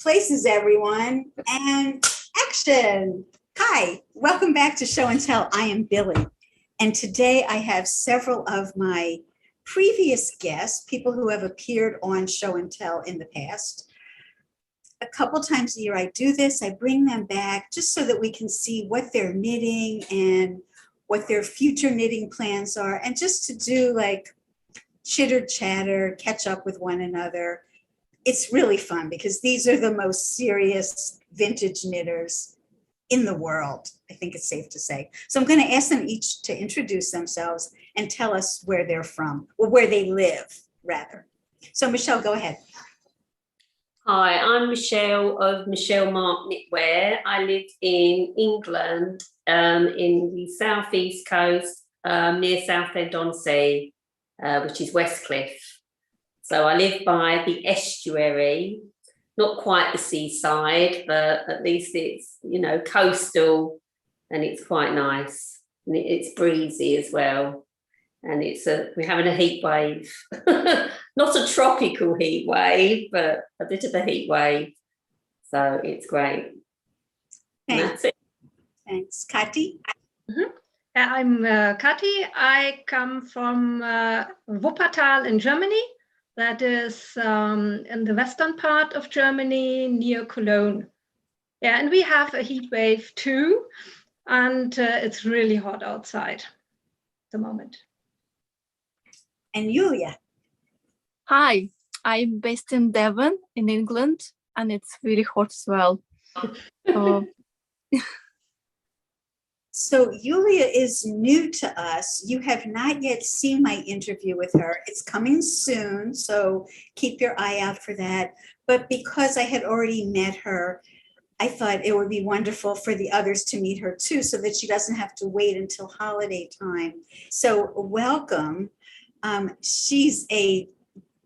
places, everyone, and action. Hi, welcome back to Show and Tell. I am Billie, and today I have several of my previous guests, people who have appeared on Show and Tell in the past. A couple times a year I do this. I bring them back just so that we can see what they're knitting and what their future knitting plans are, and just to do like chitter chatter, catch up with one another. It's really fun because these are the most serious vintage knitters in the world, I think it's safe to say. So I'm going to ask them each to introduce themselves and tell us where they're from, or where they live, rather. So Michele, go ahead. Hi, I'm Michele of Michele marckknitwear. I live in England, in the southeast coast, near Southend-on-Sea, which is Westcliff. So I live by the estuary, not quite the seaside, but at least it's, you know, coastal, and it's quite nice. And it's breezy as well. And we're having a heat wave. Not a tropical heat wave, but a bit of a heat wave. So it's great. Thanks. That's it. Thanks. Katy? Mm-hmm. I'm Katy. I come from Wuppertal in Germany. That is in the western part of Germany, near Cologne. Yeah, and we have a heat wave too, and it's really hot outside at the moment. And Yulia. Hi, I'm based in Devon, in England, and it's really hot as well. So Yulia is new to us. You have not yet seen my interview with her. It's coming soon, so keep your eye out for that. But because I had already met her, I thought it would be wonderful for the others to meet her too, so that she doesn't have to wait until holiday time. So welcome. She's a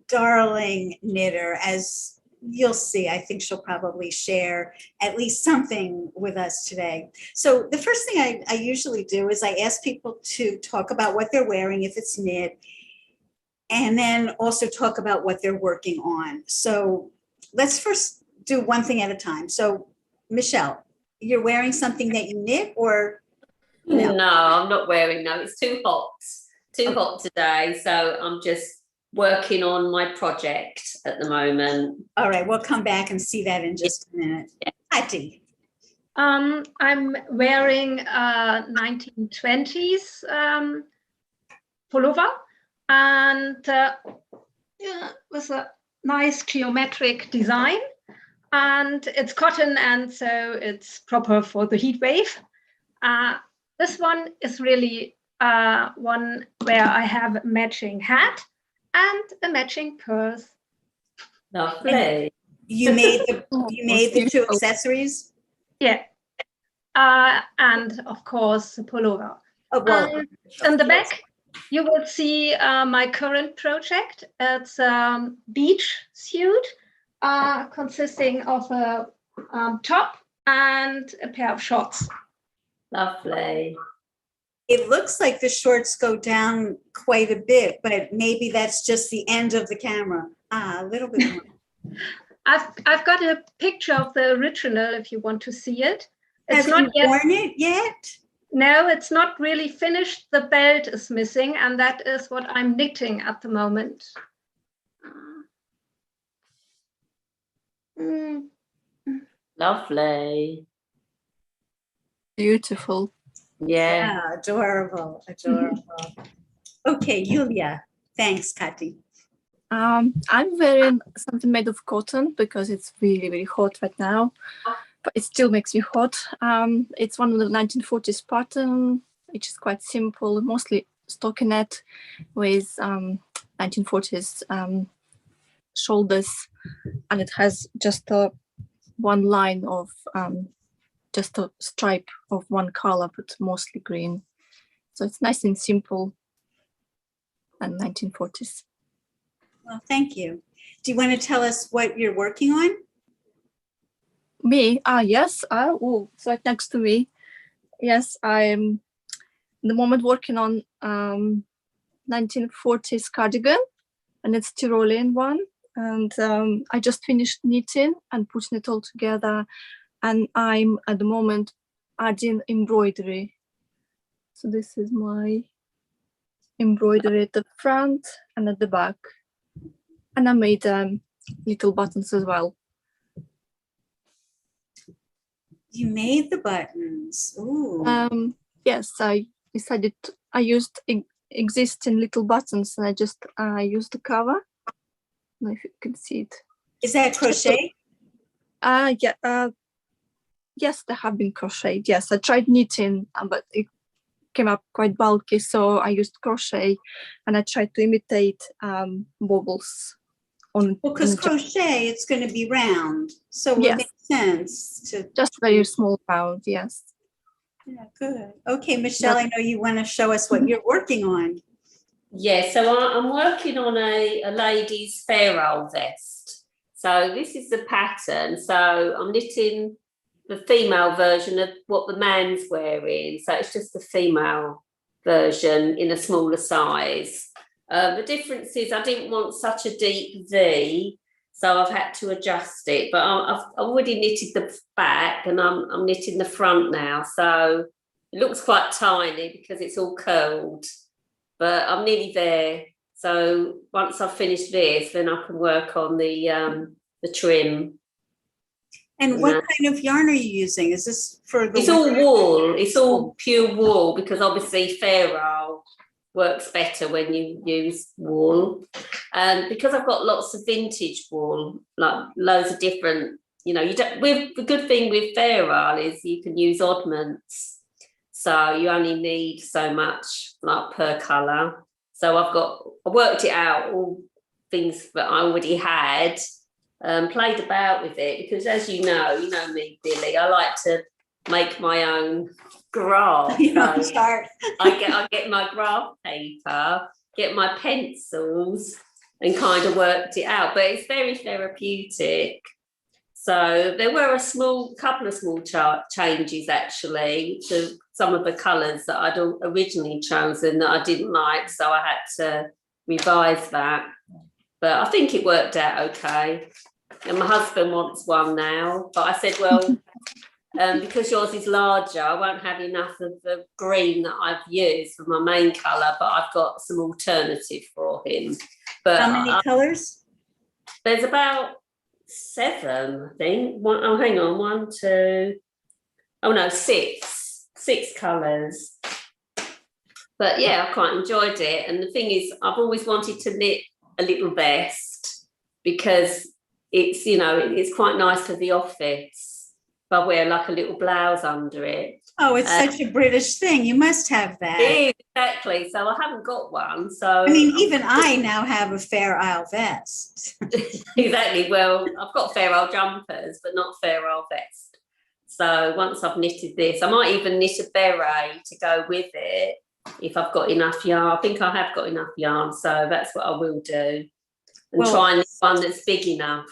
darling knitter, as you'll see. I think she'll probably share at least something with us today. So the first thing I usually do is I ask people to talk about what they're wearing if it's knit, and then also talk about what they're working on. So let's first do one thing at a time. So Michele, you're wearing something that you knit, or no? No, I'm not wearing, no, it's too hot. Too hot today, so I'm just working on my project at the moment. All right, we'll come back and see that in just a minute. Katy. I'm wearing a 1920s pullover, and with a nice geometric design, and it's cotton, and so it's proper for the heat wave. This one is really one where I have a matching hat and a matching purse. Lovely. And you made the two accessories? Yeah. And of course the pullover. Oh, well, in the back you will see my current project. It's a beach suit consisting of a top and a pair of shorts. Lovely. It looks like the shorts go down quite a bit, but maybe that's just the end of the camera. A little bit more. I've got a picture of the original if you want to see it. It's not yet worn it yet? No, it's not really finished. The belt is missing, and that is what I'm knitting at the moment. Lovely. Beautiful. Yeah. Adorable, adorable. Okay, Yulia. Thanks, Katy. I'm wearing something made of cotton because it's really, really hot right now, but it still makes me hot. It's one of the 1940s pattern, which is quite simple, mostly stockinette with 1940s shoulders, and it has just one line of just a stripe of one color, but mostly green. So it's nice and simple and 1940s. Well, thank you. Do you want to tell us what you're working on? Me? Yes. Oh, it's right next to me. Yes, I'm in the moment working on 1940s cardigan, and it's Tyrolean one. and I just finished knitting and putting it all together, and I'm at the moment adding embroidery. So this is my embroidery at the front and at the back, and I made little buttons as well. You made the buttons. Ooh. Yes, I decided I used existing little buttons, and I just used the cover. I don't know if you can see it. Is that crochet? Yeah. Yes, they have been crocheted. Yes, I tried knitting, but it came up quite bulky, so I used crochet, and I tried to imitate bobbles on. Well, because crochet, it's going to be round, so it Yes. makes sense to Just very small round. Yes. Yeah, good. Okay, Michele, I know you want to show us what you're working on. Yeah, so I'm working on a lady's ferrule vest. So this is the pattern. So I'm knitting the female version of what the man's wearing. So it's just the female version in a smaller size. The difference is I didn't want such a deep V, so I've had to adjust it. But I've already knitted the back, and I'm knitting the front now. So it looks quite tiny because it's all curled, but I'm nearly there. So once I've finished this, then I can work on the trim. And what kind of yarn are you using? Is this for the? It's all wool. It's all pure wool, because obviously ferrule works better when you use wool. And because I've got lots of vintage wool, like loads of different, you know, the good thing with ferrule is you can use oddments. So you only need so much, like, per colour. So I worked it out, all things that I already had, played about with it, because as you know me, Billie, I like to make my own graph. Chart. I get my graph paper, get my pencils, and kind of worked it out. But it's very therapeutic. So there were a couple of small changes actually to some of the colours that I'd originally chosen that I didn't like, so I had to revise that. But I think it worked out okay. And my husband wants one now, but I said, well, because yours is larger, I won't have enough of the green that I've used for my main colour, but I've got some alternative for him. But how many colours? There's about 7, I think. Hang on, 1, 2. Oh no, 6 colours. But yeah, I quite enjoyed it. And the thing is, I've always wanted to knit a little vest, because it's, it's quite nice for the office. If I wear like a little blouse under it. Oh, it's such a British thing. You must have that. Exactly. So I haven't got one. So I mean, even I now have a Fair Isle vest. Exactly. Well, I've got Fair Isle jumpers, but not Fair Isle vest. So once I've knitted this, I might even knit a beret to go with it if I've got enough yarn. I think I have got enough yarn, so that's what I will do. And try and knit one that's big enough.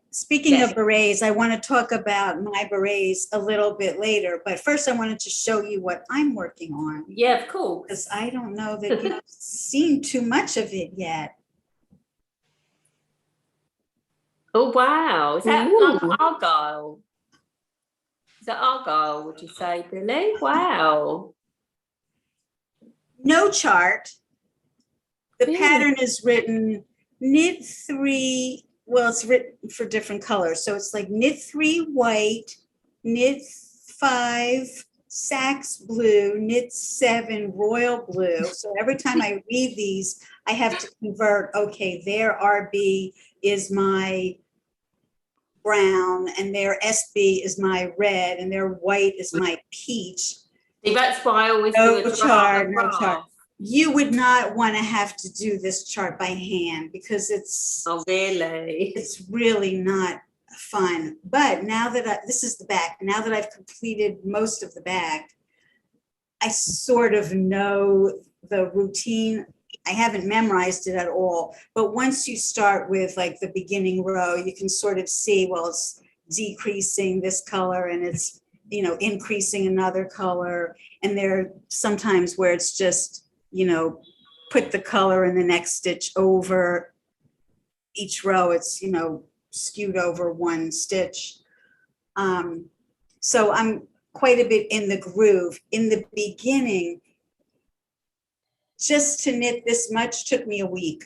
Speaking of berets, I want to talk about my berets a little bit later, but first I wanted to show you what I'm working on. Yeah, of course. Because I don't know that you've seen too much of it yet. Oh, wow. Is that like argyle? Is that argyle, would you say, Billie? Wow. No chart. The pattern is written knit 3. Well, it's written for different colors. So it's like knit 3 white, knit 5 sax blue, knit 7 royal blue. So every time I read these, I have to convert, okay, their RB is my brown, and their SB is my red, and their white is my peach. See, that's why I always No do a chart. You would not want to have to do this chart by hand, because it's really not fun. But now that this is the back, now that I've completed most of the back, I sort of know the routine. I haven't memorized it at all, but once you start with like the beginning row, you can sort of see, well, it's decreasing this color and it's, increasing another color. And there are sometimes where it's just, put the color in the next stitch over. each row it's, you know, skewed over one stitch. So I'm quite a bit in the groove. In the beginning, just to knit this much took me a week.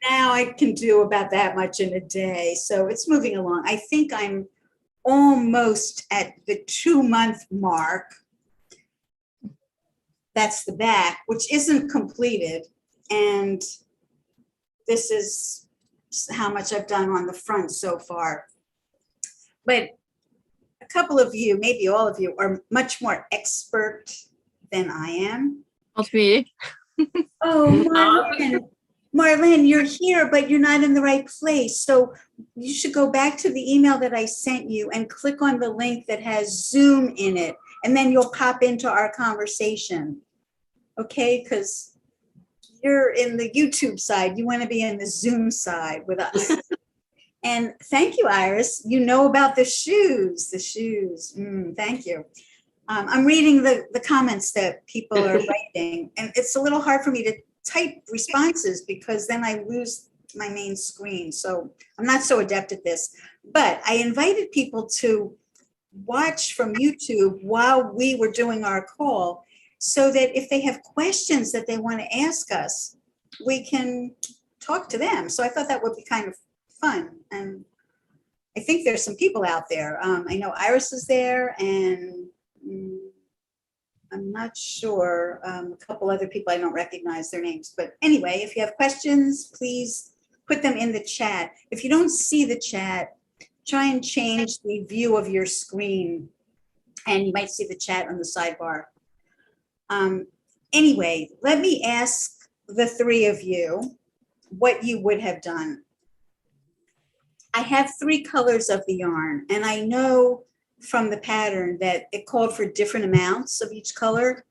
Now I can do about that much in a day. So it's moving along. I think I'm almost at the 2-month mark. That's the back, which isn't completed. And this is how much I've done on the front so far. But a couple of you, maybe all of you, are much more expert than I am. Not me. Oh, Marlene, you're here, but you're not in the right place. So you should go back to the email that I sent you and click on the link that has Zoom in it, and then you'll pop into our conversation. Okay, because you're in the YouTube side. You want to be in the Zoom side with us. And thank you, Iris. You know about the shoes, thank you. I'm reading the comments that people are writing, and it's a little hard for me to type responses because then I lose my main screen. So I'm not so adept at this, but I invited people to watch from YouTube while we were doing our call so that if they have questions that they want to ask us, we can talk to them. So I thought that would be kind of fun. And I think there's some people out there. I know Iris is there, and I'm not sure, a couple other people, I don't recognize their names. But anyway, if you have questions, please put them in the chat. If you don't see the chat, try and change the view of your screen, and you might see the chat on the sidebar. Anyway, let me ask the three of you what you would have done. I have 3 colors of the yarn, and I know from the pattern that it called for different amounts of each color.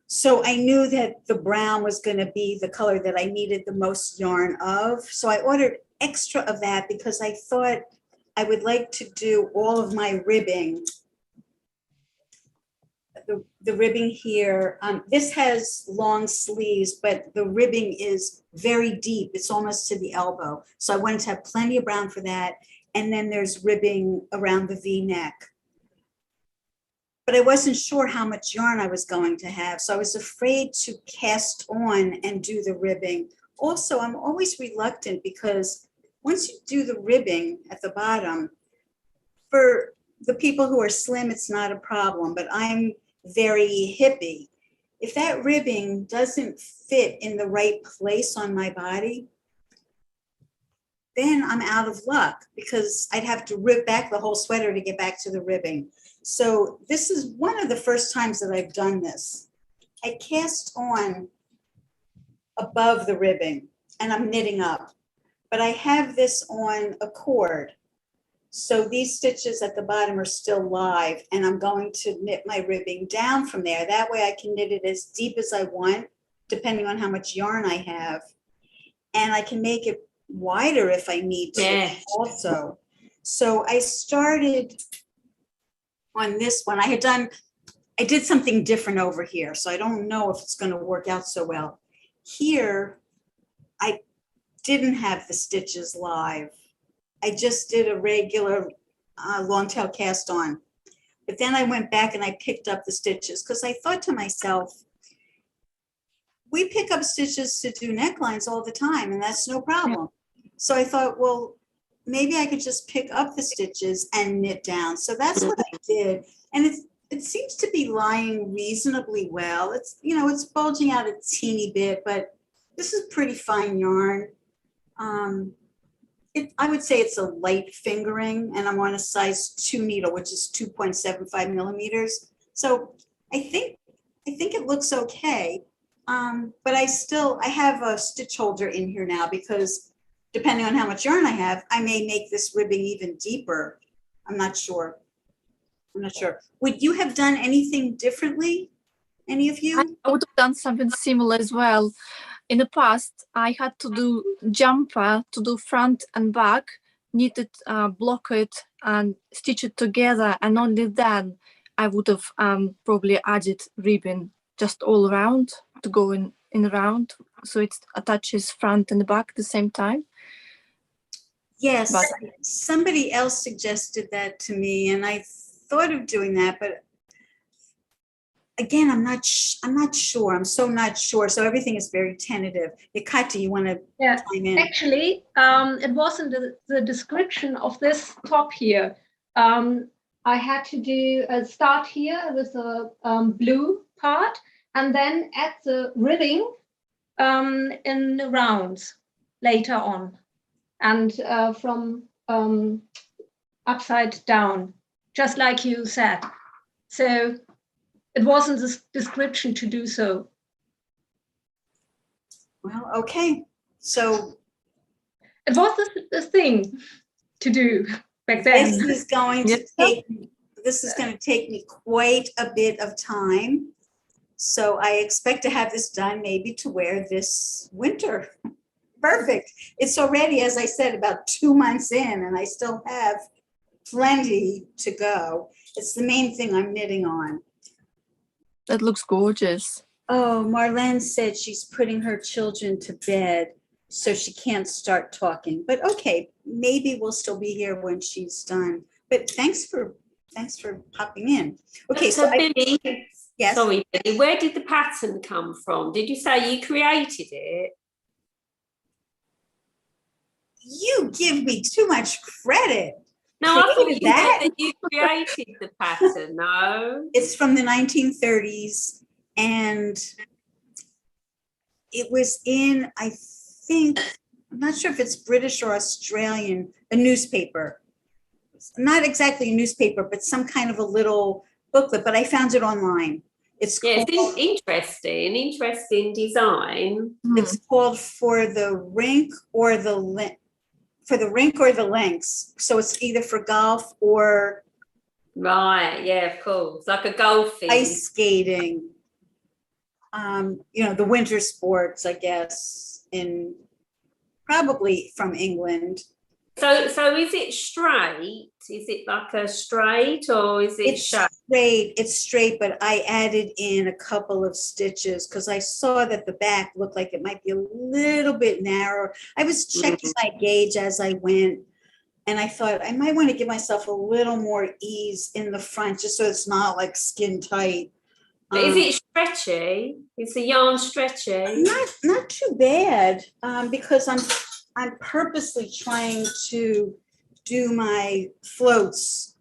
So I knew that the brown was going to be the color that I needed the most yarn of. So I ordered extra of that because I thought I would like to do all of my ribbing. The ribbing here, this has long sleeves, but the ribbing is very deep. It's almost to the elbow. So I wanted to have plenty of brown for that. And then there's ribbing around the V-neck. But I wasn't sure how much yarn I was going to have. So I was afraid to cast on and do the ribbing. Also, I'm always reluctant because once you do the ribbing at the bottom, for the people who are slim, it's not a problem, but I'm very hippie. If that ribbing doesn't fit in the right place on my body, then I'm out of luck because I'd have to rip back the whole sweater to get back to the ribbing. So this is one of the first times that I've done this. I cast on above the ribbing and I'm knitting up, but I have this on a cord. So these stitches at the bottom are still live, and I'm going to knit my ribbing down from there. That way I can knit it as deep as I want, depending on how much yarn I have. And I can make it wider if I need to also. So I started on this one. I did something different over here, so I don't know if it's going to work out so well. Here, I didn't have the stitches live. I just did a regular long tail cast on. But then I went back and I picked up the stitches because I thought to myself, we pick up stitches to do necklines all the time, and that's no problem. So I thought, well, maybe I could just pick up the stitches and knit down. So that's what I did. And it seems to be lying reasonably well. It's, you know, it's bulging out a teeny bit, but this is pretty fine yarn. I would say it's a light fingering, and I'm on a size 2 needle, which is 2.75 millimeters. So I think it looks okay. But I have a stitch holder in here now because depending on how much yarn I have, I may make this ribbing even deeper. I'm not sure. Would you have done anything differently? Any of you? I would have done something similar as well. In the past, I had to do jumper to do front and back, knit it, block it, and stitch it together. And only then I would have probably added ribbon just all around to go in in a round, so it attaches front and back at the same time. Yes, But somebody else suggested that to me, and I thought of doing that, but again, I'm not sure. I'm so not sure. So everything is very tentative. Katy, you want to chime in? Actually, it wasn't the description of this top here. I had to do a start here with a blue part, and then add the ribbing in the rounds later on, and from upside down, just like you said. So it wasn't the description to do so. Well, okay. So it was the thing to do back then. This is going to take me quite a bit of time. So I expect to have this done maybe to wear this winter. Perfect. It's already, as I said, about 2 months in, and I still have plenty to go. It's the main thing I'm knitting on. that looks gorgeous. Oh, Marlene said she's putting her children to bed, so she can't start talking. But okay, maybe we'll still be here when she's done. But thanks for popping in. Okay, so Billie, yes. Sorry, Billie, where did the pattern come from? Did you say you created it? You give me too much credit. No, I thought you that. said that you created the pattern. No, it's from the 1930s, and it was in, I think, I'm not sure if it's British or Australian, a newspaper. Not exactly a newspaper, but some kind of a little booklet, but I found it online. It's interesting design. It's called For the Rink or the Links. So it's either for golf or right, yeah, of course, like a golfing, ice skating. The winter sports, I guess, in probably from England. So is it straight? Is it like a straight, or is it straight? It's straight, but I added in a couple of stitches because I saw that the back looked like it might be a little bit narrow. I was checking my gauge as I went, and I thought I might want to give myself a little more ease in the front, just so it's not like skin tight. But is it stretchy? Is the yarn stretchy? Not too bad, because I'm purposely trying to do my floats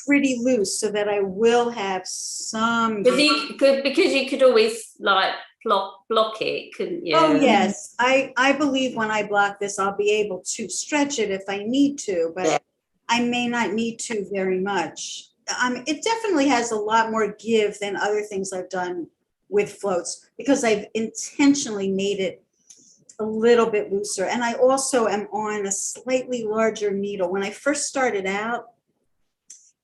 pretty loose so that I will have some. Because you could always like block it, couldn't you? Oh yes, I believe when I block this, I'll be able to stretch it if I need to, but I may not need to very much. It definitely has a lot more give than other things I've done with floats because I've intentionally made it a little bit looser. And I also am on a slightly larger needle. When I first started out,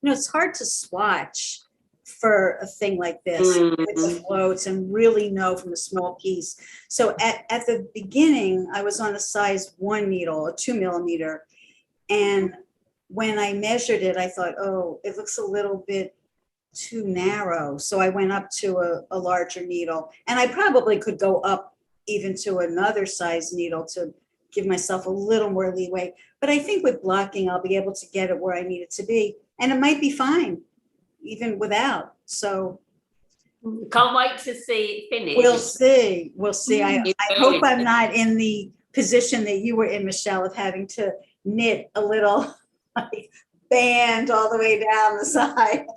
it's hard to swatch for a thing like this with the floats and really know from a small piece. So at the beginning, I was on a size 1 needle, a 2 millimeter. And when I measured it, I thought, oh, it looks a little bit too narrow. So I went up to a larger needle, and I probably could go up even to another size needle to give myself a little more leeway. But I think with blocking, I'll be able to get it where I need it to be. And it might be fine, even without. So can't wait to see it finish. We'll see. I hope I'm not in the position that you were in, Michele, of having to knit a little like band all the way down the side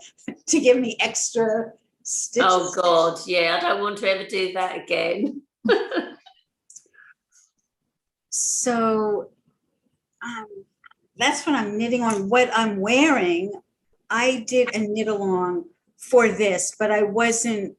to give me extra stitches. Oh God, yeah, I don't want to ever do that again. So that's what I'm knitting on. What I'm wearing, I did a knit along for this, but I wasn't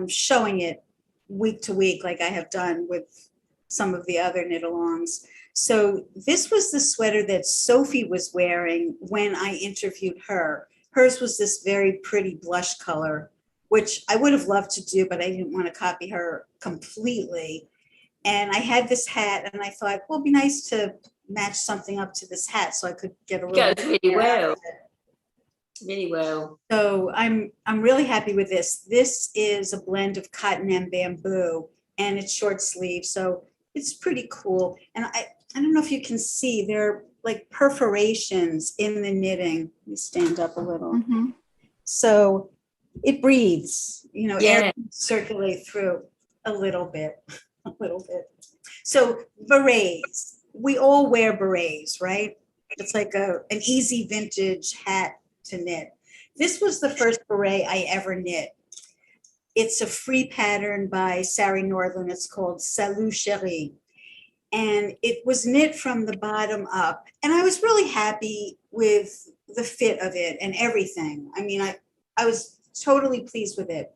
showing it week to week like I have done with some of the other knit alongs. So this was the sweater that Sophie was wearing when I interviewed her. Hers was this very pretty blush color, which I would have loved to do, but I didn't want to copy her completely. And I had this hat, and I thought, well, it'd be nice to match something up to this hat so I could get a little. Goes really well. really well. So I'm really happy with this. This is a blend of cotton and bamboo, and it's short sleeve, so it's pretty cool. And I don't know if you can see, there are like perforations in the knitting. Let me stand up a little. Mm-hmm. So it breathes, you know, Yeah. air can circulate through a little bit, a little bit. So berets, we all wear berets, right? It's like an easy vintage hat to knit. This was the first beret I ever knit. It's a free pattern by Sari Northern. It's called Salut Chérie. And it was knit from the bottom up. And I was really happy with the fit of it and everything. I mean, I was totally pleased with it.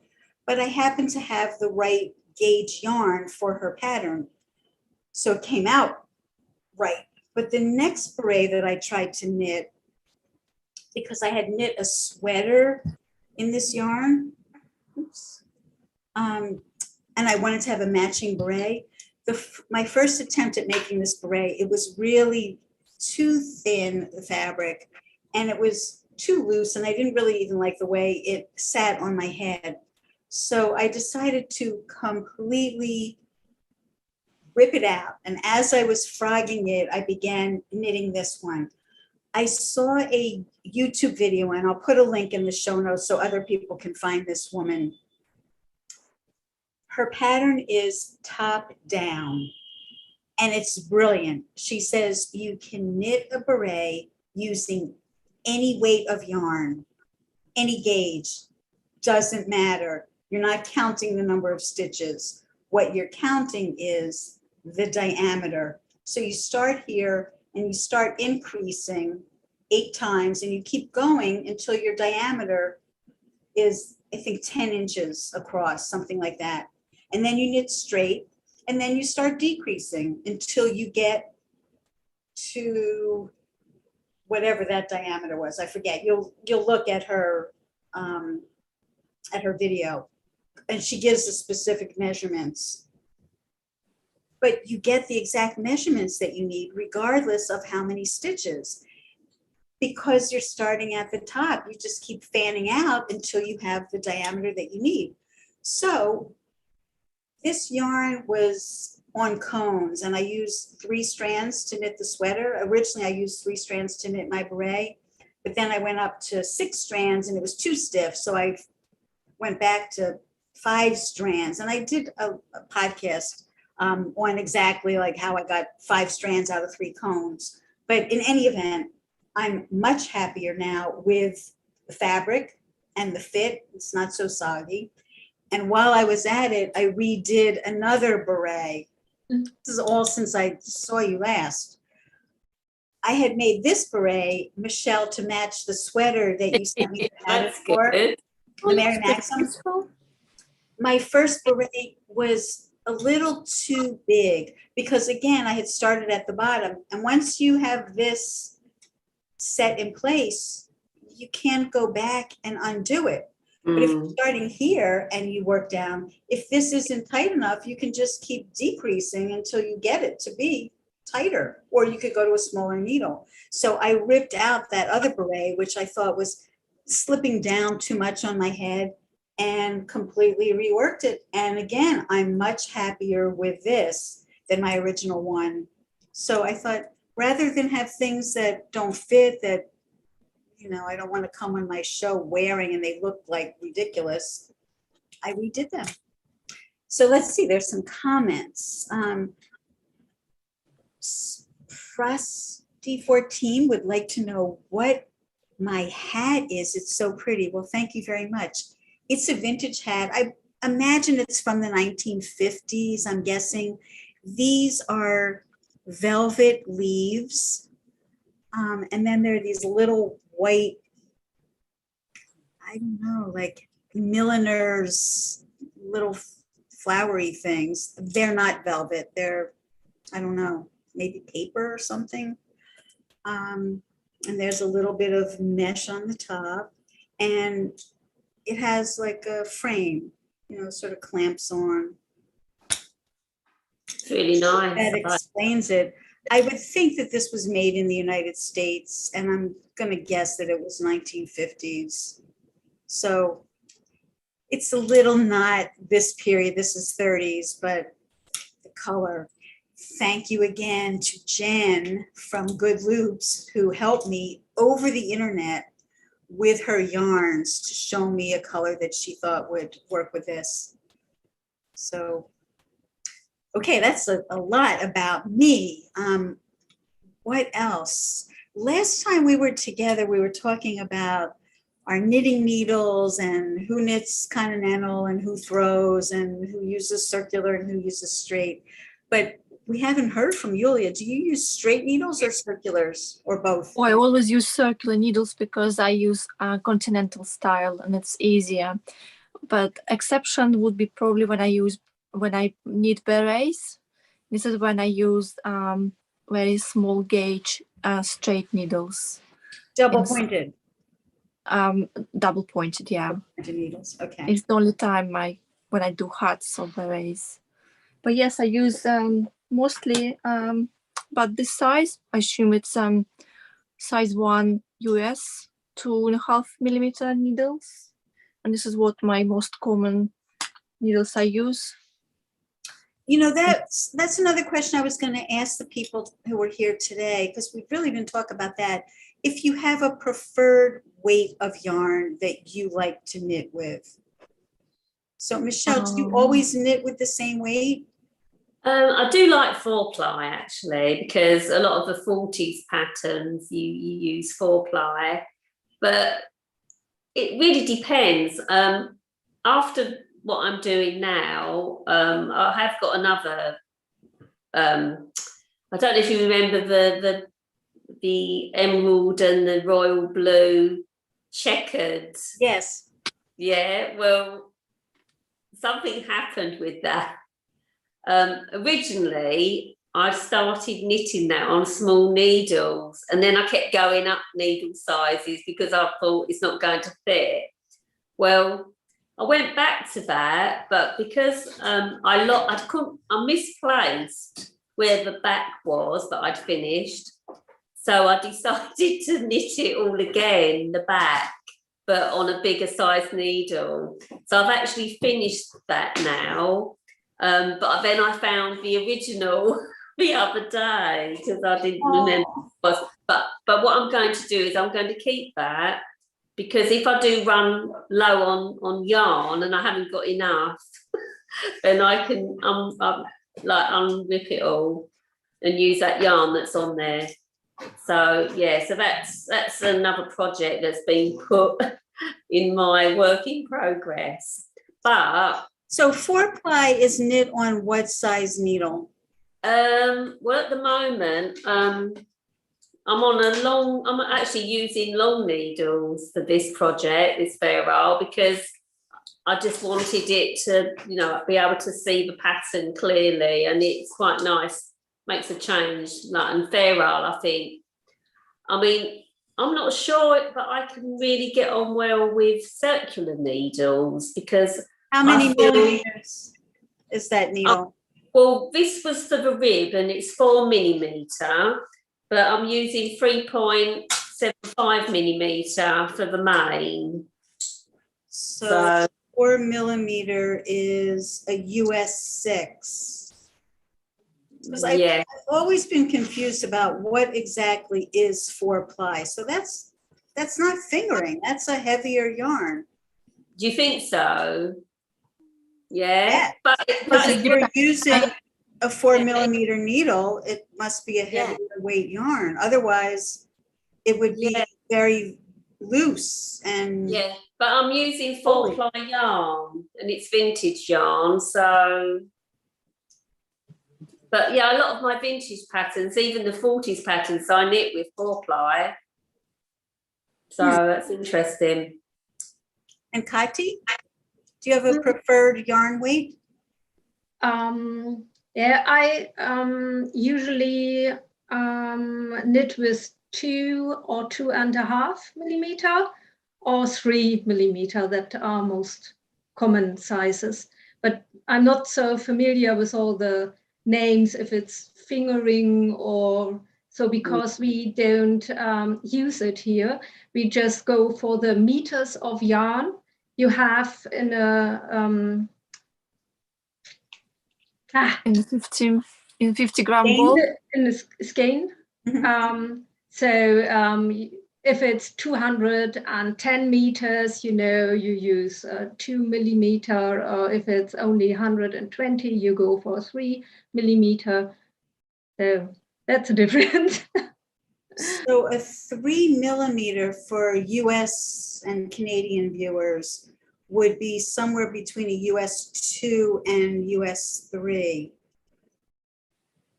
But I happened to have the right gauge yarn for her pattern. So it came out right. But the next beret that I tried to knit, because I had knit a sweater in this yarn, oops, and I wanted to have a matching beret. My first attempt at making this beret, it was really too thin, the fabric, and it was too loose, and I didn't really even like the way it sat on my head. So I decided to completely rip it out. And as I was frogging it, I began knitting this one. I saw a YouTube video, and I'll put a link in the show notes so other people can find this woman. Her pattern is top down, and it's brilliant. She says you can knit a beret using any weight of yarn, any gauge, doesn't matter. You're not counting the number of stitches. What you're counting is the diameter. So you start here and you start increasing 8 times, and you keep going until your diameter is, I think, 10 inches across, something like that. And then you knit straight, and then you start decreasing until you get to whatever that diameter was. I forget. You'll look at her video, and she gives the specific measurements. But you get the exact measurements that you need regardless of how many stitches, because you're starting at the top. You just keep fanning out until you have the diameter that you need. So this yarn was on cones, and I used 3 strands to knit the sweater. Originally, I used 3 strands to knit my beret, but then I went up to 6 strands and it was too stiff. So I went back to 5 strands, and I did a podcast on exactly like how I got 5 strands out of 3 cones. But in any event, I'm much happier now with the fabric and the fit. It's not so soggy. And while I was at it, I redid another beret. This is all since I saw you last. I had made this beret, Michele, to match the sweater that you sent me the pattern That's for, good. the Mary Maxim. My first beret was a little too big because, again, I had started at the bottom. And once you have this set in place, you can't go back and undo it. But if you're starting here and you work down, if this isn't tight enough, you can just keep decreasing until you get it to be tighter, or you could go to a smaller needle. So I ripped out that other beret, which I thought was slipping down too much on my head, and completely reworked it. And again, I'm much happier with this than my original one. So I thought, rather than have things that don't fit, that, you know, I don't want to come on my show wearing and they look like ridiculous, I redid them. So let's see, there's some comments. Frosty14 would like to know what my hat is. It's so pretty. Well, thank you very much. It's a vintage hat. I imagine it's from the 1950s, I'm guessing. These are velvet leaves. And then there are these little white, I don't know, like milliner's little flowery things. They're not velvet. They're, I don't know, maybe paper or something. And there's a little bit of mesh on the top, and it has like a frame, you know, sort of clamps on. It's really nice. That explains it. I would think that this was made in the United States, and I'm going to guess that it was 1950s. So it's a little not this period. This is 30s, but the color. Thank you again to Jen from Good Loops, who helped me over the internet with her yarns to show me a color that she thought would work with this. So, okay, that's a lot about me. What else? Last time we were together, we were talking about our knitting needles and who knits continental and who throws and who uses circular and who uses straight. But we haven't heard from Yulia. Do you use straight needles or circulars or both? Oh, I always use circular needles because I use continental style and it's easier. But exception would be probably when I knit berets. This is when I use very small gauge straight needles. Double pointed. Double pointed, yeah. Pointed needles. Okay. It's the only time when I do hats or berets. But yes, I use mostly, but this size, I assume it's size 1 US 2.5 millimeter needles, and this is what my most common needles I use. You know, that's another question I was going to ask the people who were here today, because we really didn't talk about that. If you have a preferred weight of yarn that you like to knit with. So Michele, do you always knit with the same weight? I do like 4-ply actually, because a lot of the 40s patterns you use 4-ply, but it really depends. After what I'm doing now, I have got another. I don't know if you remember the emerald and the royal blue checkered. Yes. Yeah. Well, something happened with that. Originally, I started knitting that on small needles, and then I kept going up needle sizes because I thought it's not going to fit. Well, I went back to that, but because I misplaced where the back was that I'd finished, so I decided to knit it all again, the back, but on a bigger size needle. So I've actually finished that now. But then I found the original the other day because I didn't remember what it was. But what I'm going to do is I'm going to keep that, because if I do run low on yarn and I haven't got enough, then I can unrip it all and use that yarn that's on there. So yeah, so that's another project that's been put in my work in progress. But so 4-ply is knit on what size needle? Well, at the moment, I'm actually using long needles for this project, this ferrule, because I just wanted it to, be able to see the pattern clearly, and it's quite nice, makes a change. And ferrule, I think, I mean, I'm not sure, but I can really get on well with circular needles because how many millimeters is that needle? Well, this was for the rib and it's 4 millimeter, but I'm using 3.75 millimeter for the main. So 4 millimeter is a US 6. Because I've always been confused about what exactly is 4-ply. So that's not fingering. That's a heavier yarn. Do you think so? Yeah. But if you're using a 4 millimeter needle, it must be a heavier weight yarn. Otherwise, it would be very loose and. Yeah, but I'm using 4-ply yarn and it's vintage yarn, so. But yeah, a lot of my vintage patterns, even the 40s patterns, I knit with 4-ply. So that's interesting. And Katy, do you have a preferred yarn weight? I usually knit with 2 or 2.5 millimeter or 3 millimeter, that are most common sizes. But I'm not so familiar with all the names if it's fingering or so, because we don't use it here. We just go for the meters of yarn you have in a In the 50-gram ball. in a skein. If it's 210 meters, you use 2 millimeter, or if it's only 120, you go for 3 millimeter. So that's a difference. So a 3 millimeter for US and Canadian viewers would be somewhere between a US 2 and US 3.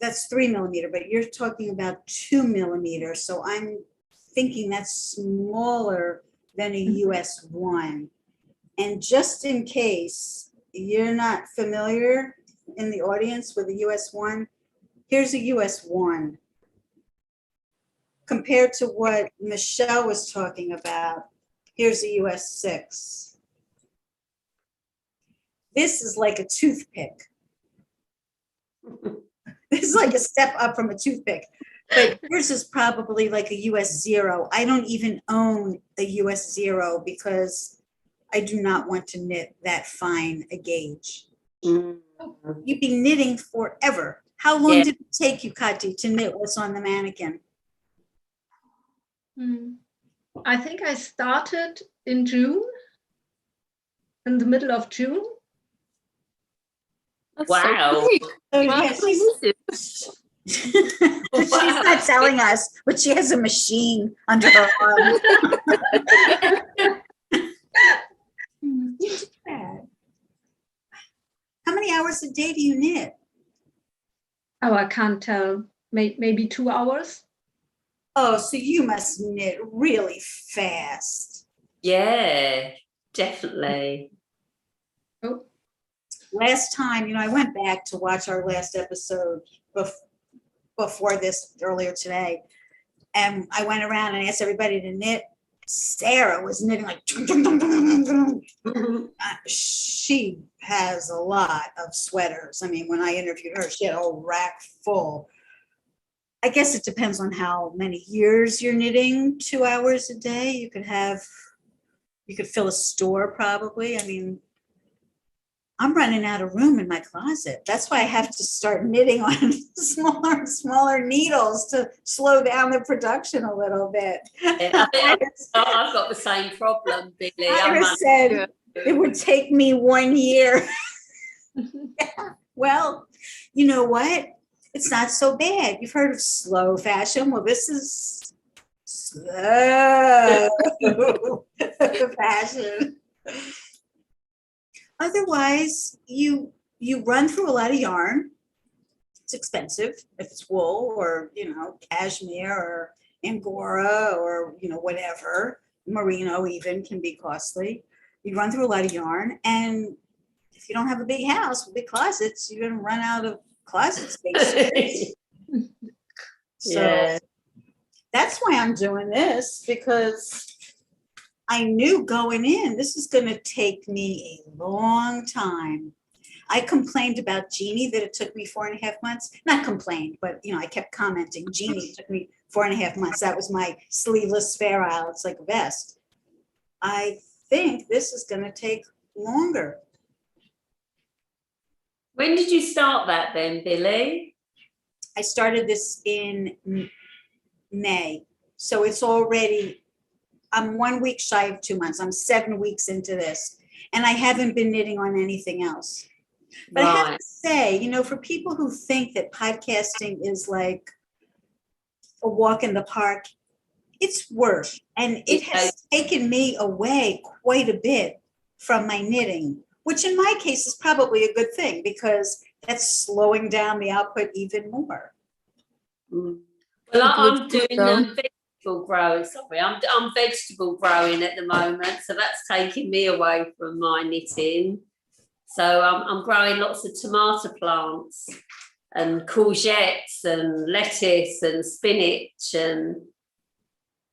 That's 3 millimeter, but you're talking about 2 millimeter. So I'm thinking that's smaller than a US 1. And just in case you're not familiar in the audience with a US 1, here's a US 1. Compared to what Michele was talking about, here's a US 6. This is like a toothpick. This is like a step up from a toothpick. But yours is probably like a US 0. I don't even own a US 0 because I do not want to knit that fine a gauge. You'd be knitting forever. How long did it take you, Katy, to knit what's on the mannequin? I think I started in June, in the middle of June. That's Wow. So she's not telling us, but she has a machine under her arm. How many hours a day do you knit? Oh, I can't tell. Maybe 2 hours. Oh, so you must knit really fast. Yeah, definitely. Oh. Last time, I went back to watch our last episode before this earlier today, and I went around and asked everybody to knit. Sarah was knitting like, she has a lot of sweaters. I mean, when I interviewed her, she had a whole rack full. I guess it depends on how many years you're knitting. 2 hours a day, you could fill a store probably. I mean, I'm running out of room in my closet. That's why I have to start knitting on smaller and smaller needles to slow down the production a little bit. I think I've got the same problem, Billie. Iris said it would take me 1 year. Yeah. Well, you know what? It's not so bad. You've heard of slow fashion. Well, this is slow fashion. Otherwise, you run through a lot of yarn. It's expensive if it's wool or, cashmere or Angora or, whatever. Merino even can be costly. You run through a lot of yarn. And if you don't have a big house with big closets, you're going to run out of closet space. So that's why I'm doing this, because I knew going in, this is going to take me a long time. I complained about Jeannie that it took me 4.5 months. Not complained, but I kept commenting. Jeannie took me 4.5 months. That was my sleeveless Fair Isle. It's like a vest. I think this is going to take longer. When did you start that then, Billie? I started this in May. So it's already, I'm 1 week shy of 2 months. I'm 7 weeks into this. And I haven't been knitting on anything else. But I have to say, for people who think that podcasting is like a walk in the park, it's work. And it has taken me away quite a bit from my knitting, which in my case is probably a good thing, because that's slowing down the output even more. Well, I'm doing vegetable growing. Sorry, I'm vegetable growing at the moment, so that's taking me away from my knitting. So I'm growing lots of tomato plants and courgettes and lettuce and spinach and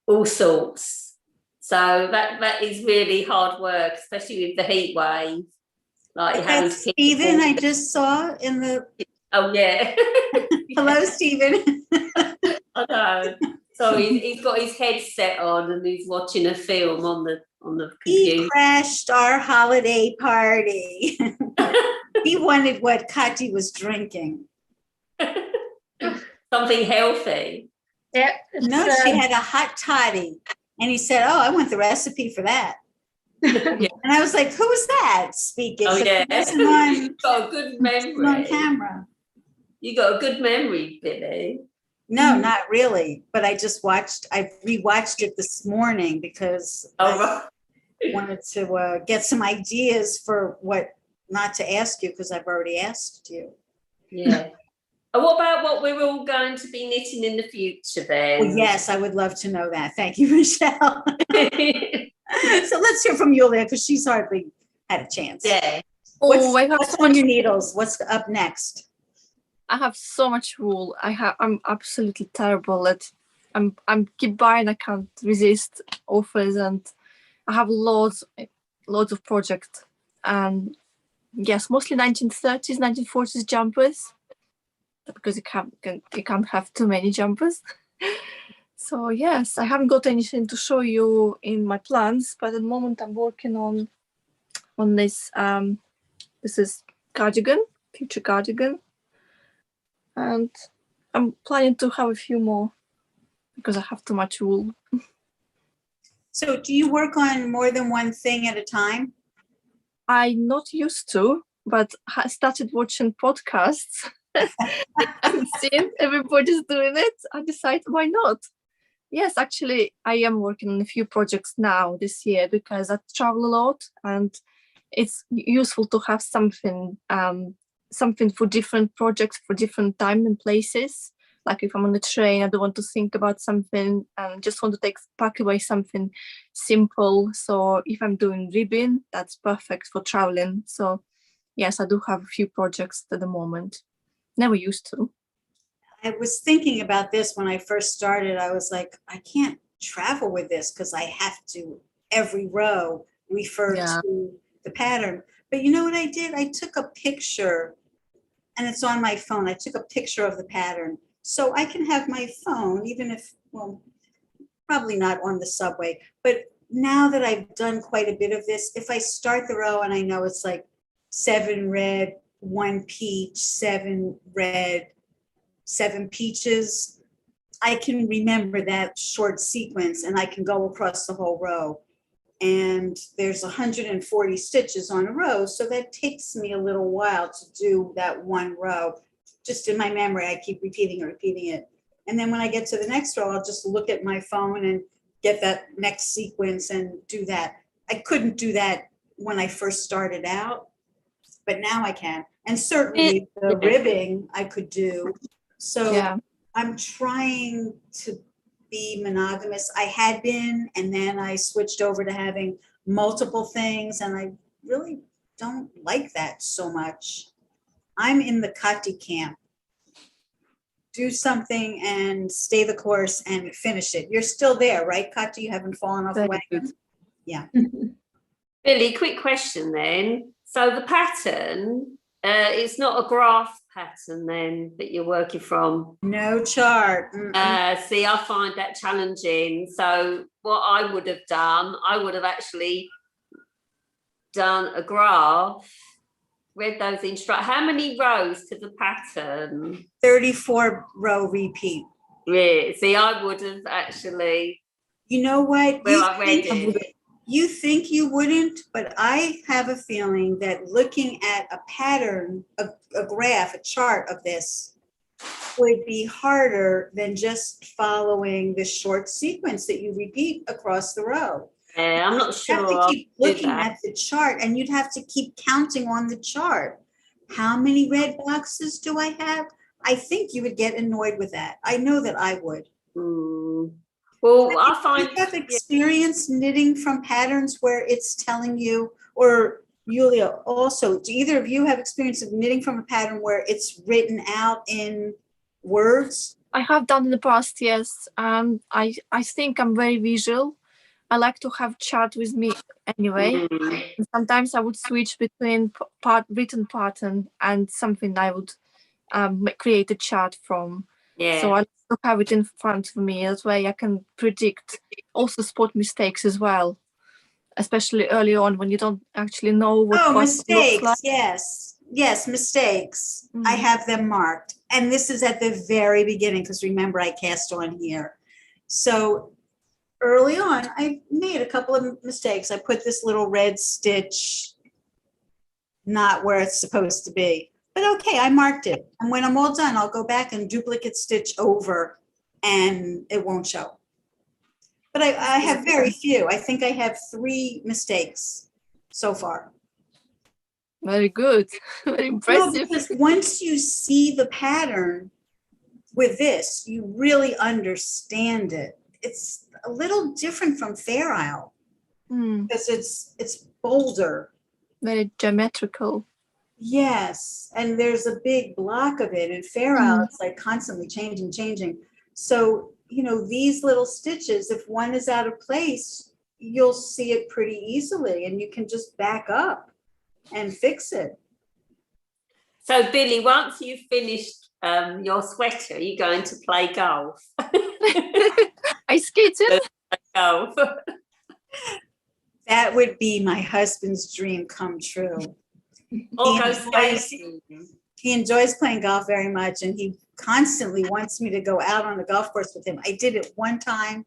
all sorts. So that is really hard work, especially with the heat wave. Like having to Stephen, I just saw in the Oh, yeah. Hello, Stephen. I know. So he's got his headset on and he's watching a film on the He computer. crashed our holiday party. He wanted what Katy was drinking. Something healthy. Yeah, No, she had a hot toddy. And he said, oh, I want the recipe for that. Yeah. And I was like, who was that speaking? Oh, But yeah. it wasn't on, You've got a good it wasn't on memory. camera. You got a good memory, Billie. No, not really. But I rewatched it this morning because Oh, I right. wanted to get some ideas for what not to ask you because I've already asked you. Yeah. And what about what we're all going to be knitting in the future then? Well, yes, I would love to know that. Thank you, Michele. So let's hear from Yulia because she's hardly had a chance. Yeah. Oh, I have What's so on much, your needles? What's up next? I have so much wool. I'm absolutely terrible at. I'm keep buying. I can't resist offers, and I have loads of projects. And yes, mostly 1930s, 1940s jumpers, because you can't have too many jumpers. So yes, I haven't got anything to show you in my plans, but at the moment I'm working on this. This is cardigan, future cardigan, and I'm planning to have a few more because I have too much wool. So do you work on more than one thing at a time? I not used to, but I started watching podcasts and seeing everybody's doing it. I decided, why not? Yes, actually, I am working on a few projects now this year because I travel a lot, and it's useful to have something for different projects for different time and places. Like if I'm on the train, I don't want to think about something and just want to pack away something simple. So if I'm doing ribbon, that's perfect for traveling. So yes, I do have a few projects at the moment. Never used to. I was thinking about this when I first started. I was like, I can't travel with this because I have to every row refer to the pattern. But you know what I did? I took a picture, and it's on my phone. I took a picture of the pattern. So I can have my phone, even if, well, probably not on the subway. But now that I've done quite a bit of this, if I start the row and I know it's like 7 red, 1 peach, 7 red, 7 peaches, I can remember that short sequence and I can go across the whole row. And there's 140 stitches on a row, so that takes me a little while to do that one row. Just in my memory, I keep repeating it. And then when I get to the next row, I'll just look at my phone and get that next sequence and do that. I couldn't do that when I first started out, but now I can. And certainly the ribbing I could do. So Yeah. I'm trying to be monogamous. I had been, and then I switched over to having multiple things, and I really don't like that so much. I'm in the Katy camp. Do something and stay the course and finish it. You're still there, right, Katy? You haven't fallen off the Very wagon? good. Yeah. Billie, quick question then. So the pattern, it's not a graph pattern then that you're working from? No chart. See, I find that challenging. So what I would have done, I would have actually done a graph, read those instructions. How many rows to the pattern? 34 row repeat. Yeah, see, I would have actually. You know what? Well, I read it. You think you wouldn't, but I have a feeling that looking at a pattern, a graph, a chart of this would be harder than just following the short sequence that you repeat across the row. Yeah, I'm not sure. You have to keep looking at the chart, and you'd have to keep counting on the chart. How many red boxes do I have? I think you would get annoyed with that. I know that I would. Well, I find you have experience knitting from patterns where it's telling you, or Yulia also, do either of you have experience of knitting from a pattern where it's written out in words? I have done in the past, yes. I think I'm very visual. I like to have chart with me anyway. Sometimes I would switch between written pattern and something I would create a chart from. Yeah. So I also have it in front of me. That way I can predict, also spot mistakes as well, especially early on when you don't actually know what Oh, button looks mistakes. like. Yes. Yes, mistakes. I Mm. have them marked. And this is at the very beginning, because remember, I cast on here. So early on, I made a couple of mistakes. I put this little red stitch not where it's supposed to be. But okay, I marked it. And when I'm all done, I'll go back and duplicate stitch over and it won't show. But I have very few. I think I have 3 mistakes so far. Very good. Very No, impressive. because once you see the pattern with this, you really understand it. It's a little different from Fair Isle Mm. because it's bolder. Very geometrical. Yes, and there's a big block of it. In Fair Isle, it's like constantly changing. So, you know, these little stitches, if one is out of place, you'll see it pretty easily and you can just back up and fix it. So, Billie, once you've finished your sweater, are you going to play golf? I skated. Golf. That would be my husband's dream come true. Or He go enjoys- skating. He enjoys playing golf very much and he constantly wants me to go out on the golf course with him. I did it one time.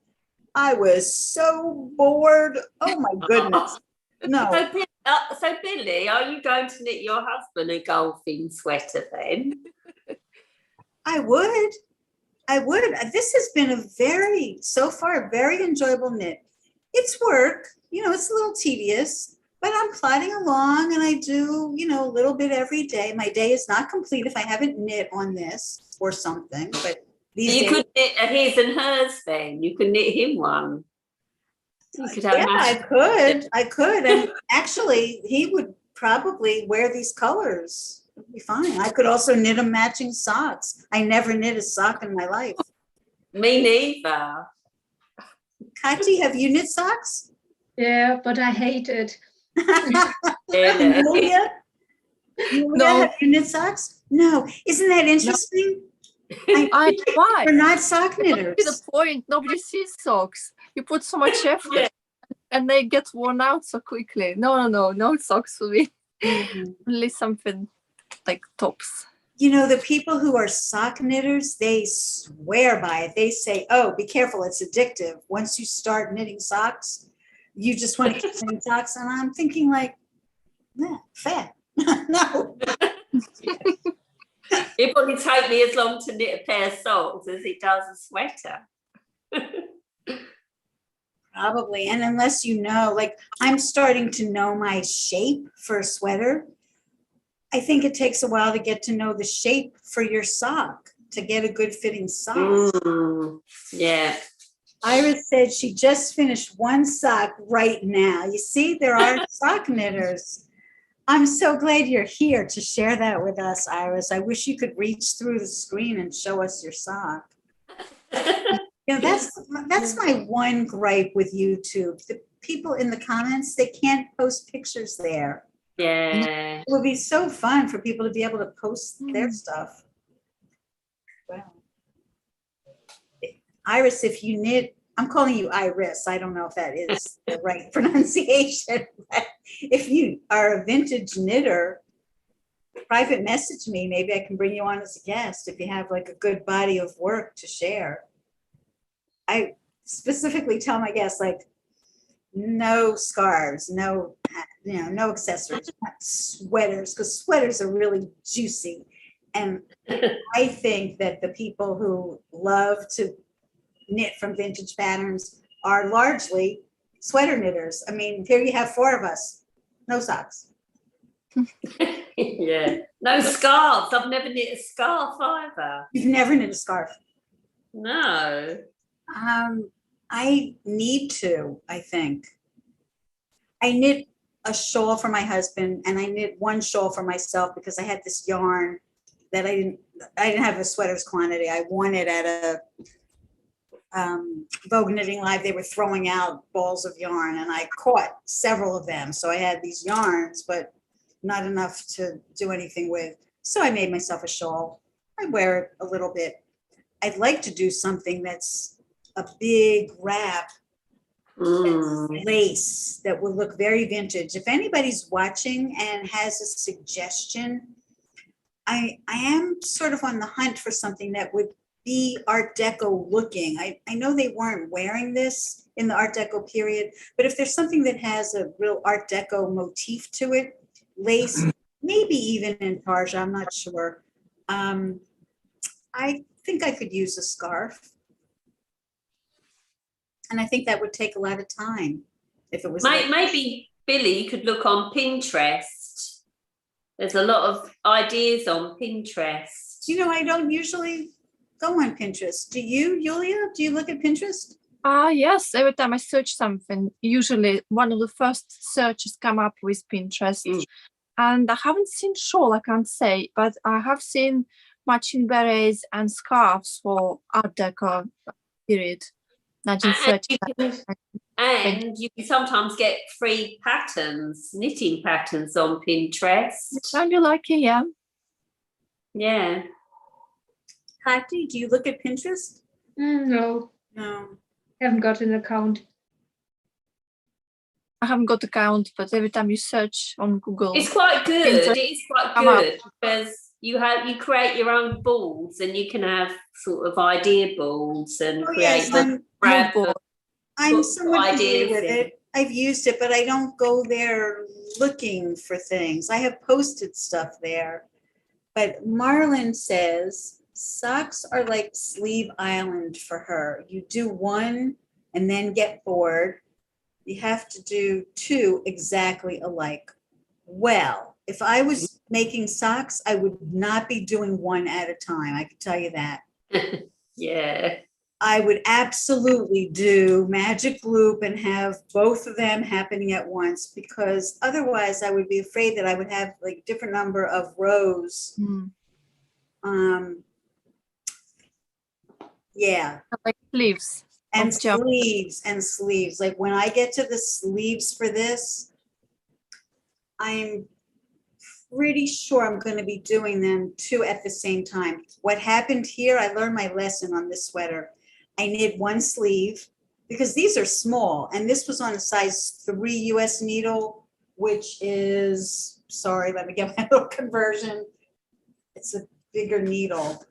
I was so bored. Oh my goodness. No. So, Billie, are you going to knit your husband a golfing sweater then? I would. This has been so far, very enjoyable knit. It's work, you know, it's a little tedious, but I'm plodding along and I do, you know, a little bit every day. My day is not complete if I haven't knit on this or something, but these You days. could knit a his and hers then. You could knit him one. You could have Yeah, matching- I could. And actually, he would probably wear these colors. It'd be fine. I could also knit him matching socks. I never knit a sock in my life. Me neither. Katy, have you knit socks? Yeah, but I hate it. Really? Yulia? No. Have you knit socks? No. Isn't that interesting? Why? We're not sock What's the knitters. point? Nobody sees socks. You put so much effort Yeah. and they get worn out so quickly. No socks for me. Mhm. Only something like tops. You know, the people who are sock knitters, they swear by it. They say, oh, be careful, it's addictive. Once you start knitting socks, you just want to keep knitting socks. And I'm thinking like, nah, fat. No. It probably take me as long to knit a pair of socks as it does a sweater. Probably. And unless you know, like I'm starting to know my shape for a sweater. I think it takes a while to get to know the shape for your sock, to get a good fitting sock. Mm, yeah. Iris said she just finished one sock right now. You see, there are sock knitters. I'm so glad you're here to share that with us, Iris. I wish you could reach through the screen and show us your sock. You know, that's my one gripe with YouTube. The people in the comments, they can't post pictures there. Yeah. It would be so fun for people to be able to post their stuff. Wow. Iris, if you knit, I'm calling you Iris. I don't know if that is the right pronunciation. But if you are a vintage knitter, private message me. Maybe I can bring you on as a guest if you have like a good body of work to share. I specifically tell my guests like, no scarves, no accessories, not sweaters, because sweaters are really juicy. And I think that the people who love to knit from vintage patterns are largely sweater knitters. I mean, here you have 4 of us, no socks. Yeah. No scarves. I've never knit a scarf either. You've never knit a scarf. No. I need to, I think. I knit a shawl for my husband and I knit one shawl for myself because I had this yarn that I didn't have a sweater's quantity. I won it at a Vogue Knitting Live. They were throwing out balls of yarn and I caught several of them. So I had these yarns, but not enough to do anything with. So I made myself a shawl. I wear it a little bit. I'd like to do something that's a big wrap Mm. lace that will look very vintage. If anybody's watching and has a suggestion, I am sort of on the hunt for something that would be Art Deco looking. I know they weren't wearing this in the Art Deco period, but if there's something that has a real Art Deco motif to it, lace, maybe even in tarja, I'm not sure. I think I could use a scarf. And I think that would take a lot of time if it was. Maybe Billie could look on Pinterest. There's a lot of ideas on Pinterest. You know, I don't usually go on Pinterest. Do you, Yulia? Do you look at Pinterest? Yes, every time I search something, usually one of the first searches come up with Pinterest. And I haven't seen shawl, I can't say, but I have seen matching berets and scarves for Art Deco period, 1930. And you can sometimes get free patterns, knitting patterns on Pinterest. Sound you like it, yeah? Yeah. Katy, do you look at Pinterest? No, No. haven't got an account. I haven't got account, but every time you search on Google, It's quite good. Pinterest It is quite come up. good because you create your own boards and you can have sort of idea boards and Oh, create yes, the grab board. I'm put somewhat familiar ideas with in. it. I've used it, but I don't go there looking for things. I have posted stuff there. But Marlon says socks are like Sleeve Island for her. You do one and then get bored. You have to do two exactly alike. Well, if I was making socks, I would not be doing one at a time. I can tell you that. Yeah. I would absolutely do magic loop and have both of them happening at once, because otherwise I would be afraid that I would have like different number of rows. Yeah. Like sleeves. And of jump. sleeves. Like when I get to the sleeves for this, I'm pretty sure I'm going to be doing them two at the same time. What happened here, I learned my lesson on this sweater. I knit one sleeve because these are small, and this was on a size 3 US needle, which is, sorry, let me get my little conversion. It's a bigger needle.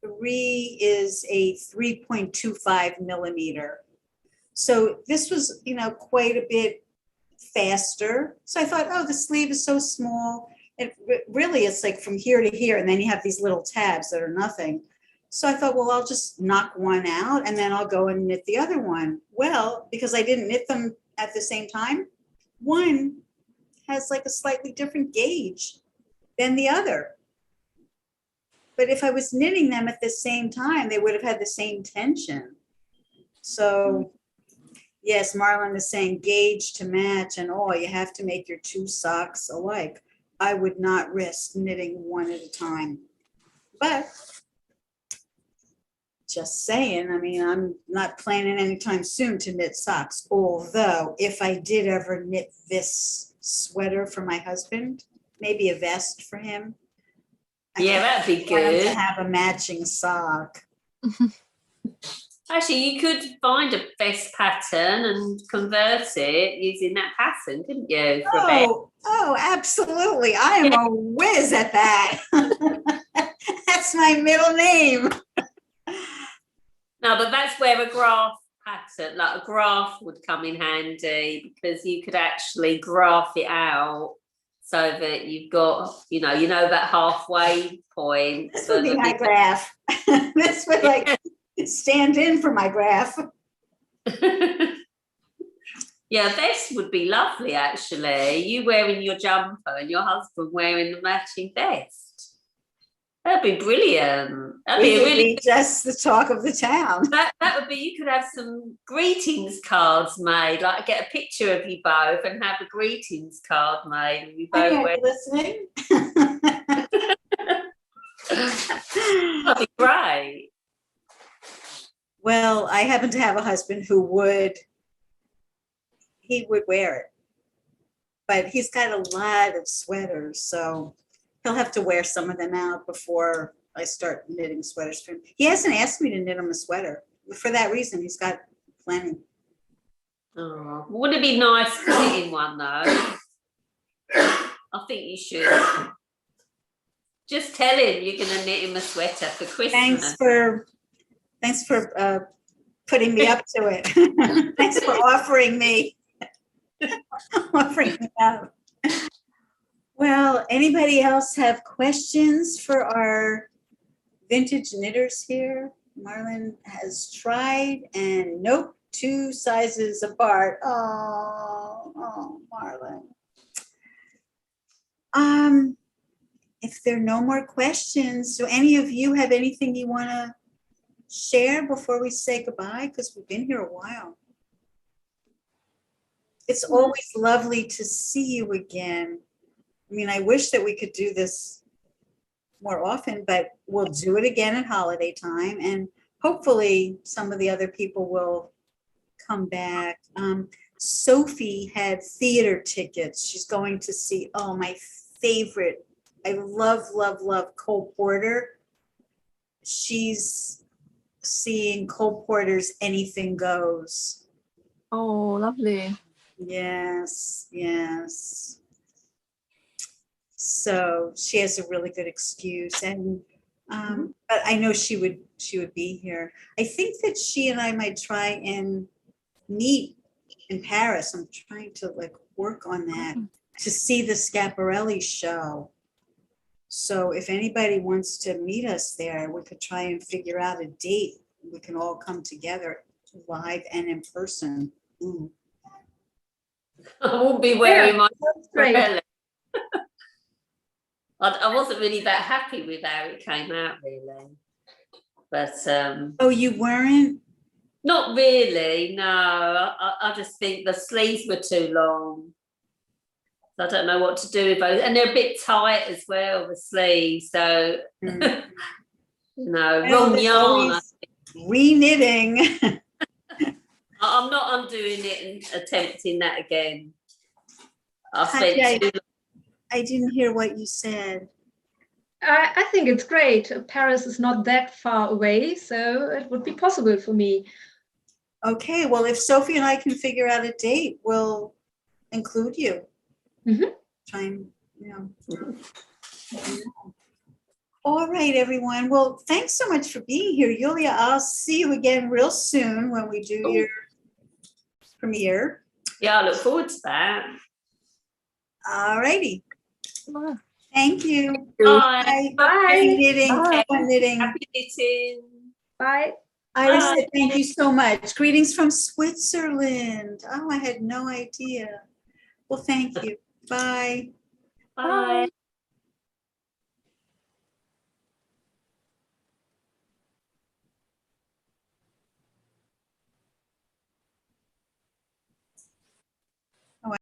3 is a 3.25 millimeter. So this was, you know, quite a bit faster. So I thought, oh, the sleeve is so small. It really, it's like from here to here, and then you have these little tabs that are nothing. So I thought, well, I'll just knock one out and then I'll go and knit the other one. Well, because I didn't knit them at the same time, one has like a slightly different gauge than the other. But if I was knitting them at the same time, they would have had the same tension. So yes, Marlon is saying gauge to match and all, you have to make your two socks alike. I would not risk knitting one at a time. But just saying, I mean, I'm not planning anytime soon to knit socks. Although if I did ever knit this sweater for my husband, maybe a vest for him. Yeah, that'd be I want him good. to have a matching sock. Actually, you could find a vest pattern and convert it using that pattern, couldn't you? For a vest? Oh, absolutely. I am a whiz at that. That's my middle name. No, but that's where a graph pattern, like a graph, would come in handy, because you could actually graph it out so that you've got, you know that halfway point. This would be my graph. This would like stand in for my graph. Yeah, vest would be lovely, actually. You wearing your jumper and your husband wearing the matching vest. That'd be brilliant. That'd be It would really be just the talk of the town. that would be. You could have some greetings cards made, like get a picture of you both and have a greetings card made. And you both Are wear. you listening? That'd be great. Well, I happen to have a husband who would wear it, but he's got a lot of sweaters, so he'll have to wear some of them out before I start knitting sweaters for him. He hasn't asked me to knit him a sweater. For that reason, he's got plenty. Oh, wouldn't it be nice knitting one though? I think you should. Just tell him you're going to knit him a sweater for Christmas. Thanks for putting me up to it. Thanks for offering me up. Well, anybody else have questions for our vintage knitters here? Marlon has tried and nope, 2 sizes apart. Oh, Marlon. If there are no more questions, do any of you have anything you want to share before we say goodbye? Because we've been here a while. It's always lovely to see you again. I mean, I wish that we could do this more often, but we'll do it again at holiday time. And hopefully some of the other people will come back. Sophie had theater tickets. She's going to see, oh, my favorite. I love Cole Porter. She's seeing Cole Porter's Anything Goes. Oh, lovely. Yes. So she has a really good excuse, and but I know she would be here. I think that she and I might try and meet in Paris. I'm trying to like work on that to see the Schiaparelli show. So if anybody wants to meet us there, we could try and figure out a date. We can all come together live and in person. Ooh. I won't be wearing my great. umbrella. I wasn't really that happy with how it came out, really. But Oh, you weren't? not really. No, I just think the sleeves were too long. I don't know what to do with those, and they're a bit tight as well, the sleeves. So you know, wrong yarn. Re-knitting. I'm not undoing it and attempting that again. I Katy, spent too I didn't hear what you said. I think it's great. Paris is not that far away, so it would be possible for me. Okay, well, if Sophie and I can figure out a date, we'll include you. Try and, All right, everyone. Well, thanks so much for being here. Yulia, I'll see you again real soon when we do your premiere. Yeah, I look forward to that. All righty. Thank you. Bye. Bye. Happy knitting. Bye. Fun knitting. Happy knitting. Bye. Iris Bye. said thank you so much. Greetings from Switzerland. Oh, I had no idea. Well, thank you. Bye. Bye.